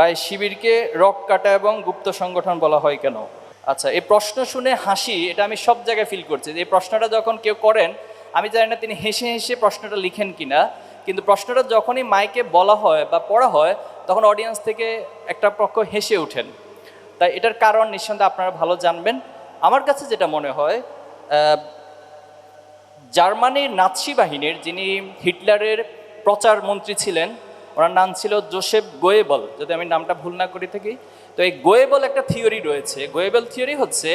বা এই শিবিরকে রক কাটা এবং গুপ্ত সংগঠন বলা হয় কেন? আচ্ছা, এই প্রশ্ন শুনে হাসি, এটা আমি সব জায়গায় ফিল করছি। এই প্রশ্নটা যখন কেউ করেন, আমি জানি না তিনি হেসে হেসে প্রশ্নটা লিখেন কিনা, কিন্তু প্রশ্নটা যখনই মাইকে বলা হয় বা পড়া হয়, তখন অডিয়েন্স থেকে একটা পক্ষ হেসে ওঠেন। তাই এটার কারণ নিঃসন্দেহে আপনারা ভালো জানবেন। আমার কাছে যেটা মনে হয়, জার্মানির নাৎসি বাহিনীর যিনি হিটলারের প্রচার মন্ত্রী ছিলেন, ওনার নাম ছিল জোসেফ গোয়েবল, যদি আমি নামটা ভুল না করে থাকি। তো এই গোয়েবল একটা থিওরি রয়েছে। গোয়েবল থিওরি হচ্ছে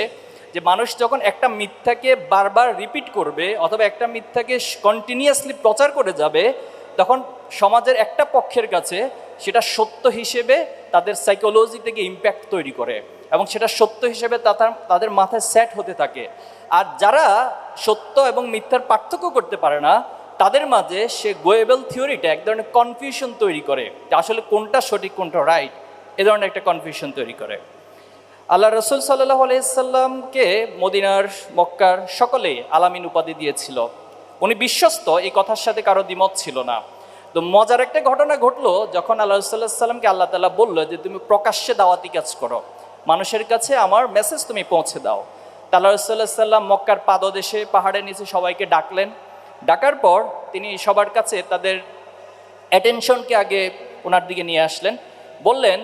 যে মানুষ যখন একটা মিথ্যাকে বারবার রিপিট করবে অথবা একটা মিথ্যাকে কন্টিনিউয়াসলি প্রচার করে যাবে, তখন সমাজের একটা পক্ষের কাছে সেটা সত্য হিসেবে তাদের সাইকোলজি থেকে ইম্প্যাক্ট তৈরি করে এবং সেটা সত্য হিসেবে তাদের মাথায় সেট হতে থাকে। আর যারা সত্য এবং মিথ্যার পার্থক্য করতে পারে না, তাদের মাঝে সে গোয়েবল থিওরিটা এক ধরনের কনফিউশন তৈরি করে যে আসলে কোনটা সঠিক কোনটা রাইট, এ ধরনের একটা কনফিউশন তৈরি করে। আল্লাহ রসুল সাল্লাল্লাহু আলাইহি সাল্লামকে মদিনার মক্কার সকলেই আলামিন উপাধি দিয়েছিল। উনি বিশ্বস্ত, এই কথার সাথে কারো দ্বিমত ছিল না। তো মজার একটা ঘটনা ঘটলো, যখন আল্লাহ সাল্লাল্লাহু সাল্লামকে আল্লাহ তাআলা বললো যে তুমি প্রকাশ্যে দাওয়াতি কাজ করো, মানুষের কাছে আমার মেসেজ তুমি পৌঁছে দাও। আল্লাহ সাল্লাল্লাহু সাল্লাম মক্কার পাদদেশে পাহাড়ের নিচে সবাইকে ডাকলেন। ডাকার পর তিনি সবার কাছে তাদের অ্যাটেনশনকে আগে ওনার দিকে নিয়ে আসলেন। বললেন,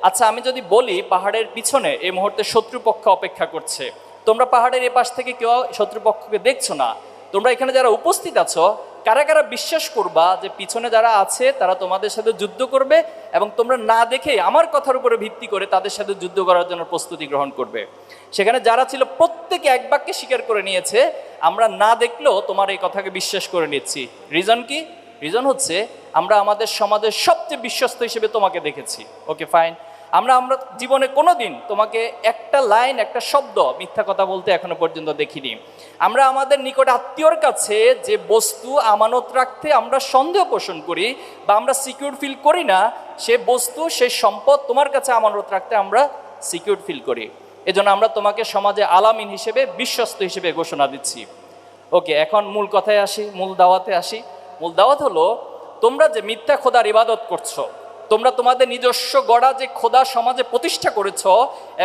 আচ্ছা আমি যদি বলি পাহাড়ের পিছনে এই মুহূর্তে শত্রুপক্ষ অপেক্ষা করছে, তোমরা পাহাড়ের এপাশ থেকে কেউ শত্রুপক্ষকে দেখছো না, তোমরা এখানে যারা উপস্থিত আছো কারা কারা বিশ্বাস করবা যে পিছনে যারা আছে তারা তোমাদের সাথে যুদ্ধ করবে এবং তোমরা না দেখে আমার কথার উপরে ভিত্তি করে তাদের সাথে যুদ্ধ করার জন্য প্রস্তুতি গ্রহণ করবে? সেখানে যারা ছিল প্রত্যেকে এক বাক্যে স্বীকার করে নিয়েছে, আমরা না দেখলেও তোমার এই কথাকে বিশ্বাস করে নিচ্ছি। রিজন কি? রিজন হচ্ছে আমরা আমাদের সমাজের সবচেয়ে বিশ্বস্ত হিসেবে তোমাকে দেখেছি। ওকে ফাইন, আমরা জীবনে কোনো দিন তোমাকে একটা লাইন একটা শব্দ মিথ্যা কথা বলতে এখনো পর্যন্ত দেখিনি। আমরা আমাদের নিকট আত্মীয়র কাছে যে বস্তু আমানত রাখতে আমরা সন্দেহ পোষণ করি বা আমরা সিকিউর ফিল করি না, সে বস্তু সে সম্পদ তোমার কাছে আমানত রাখতে আমরা সিকিউর ফিল করি। এজন্য আমরা তোমাকে সমাজে আলামিন হিসেবে বিশ্বস্ত হিসেবে ঘোষণা দিচ্ছি। ওকে, এখন মূল কথায় আসি, মূল দাওয়াতে আসি। মূল দাওয়াত হলো, তোমরা যে মিথ্যা খোদার ইবাদত করছো, তোমরা তোমাদের নিজস্ব গড়া যে খোদা সমাজে প্রতিষ্ঠা করেছ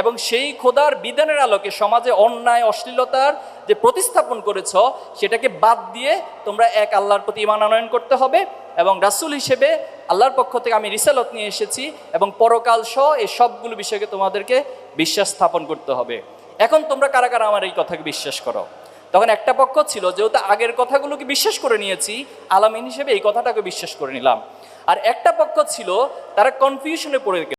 এবং সেই খোদার বিধানের আলোকে সমাজে অন্যায় অশ্লীলতার যে প্রতিস্থাপন করেছ, সেটাকে বাদ দিয়ে তোমরা এক আল্লাহর প্রতি ঈমান আনয়ন করতে হবে এবং রাসূল হিসেবে আল্লাহর পক্ষ থেকে আমি রিসালাত নিয়ে এসেছি এবং পরকাল সহ এই সবগুলো বিষয়কে তোমাদেরকে বিশ্বাস স্থাপন করতে হবে। এখন তোমরা কারা কারা আমার এই কথাকে বিশ্বাস করো? তখন একটা পক্ষ ছিল, যেহেতু আগের কথাগুলোকে বিশ্বাস করে নিয়েছি, আলামিন হিসেবে এই কথাটাকে বিশ্বাস করে নিলাম। আর একটা পক্ষ ছিল, তারা কনফিউশনে পড়ে গেল।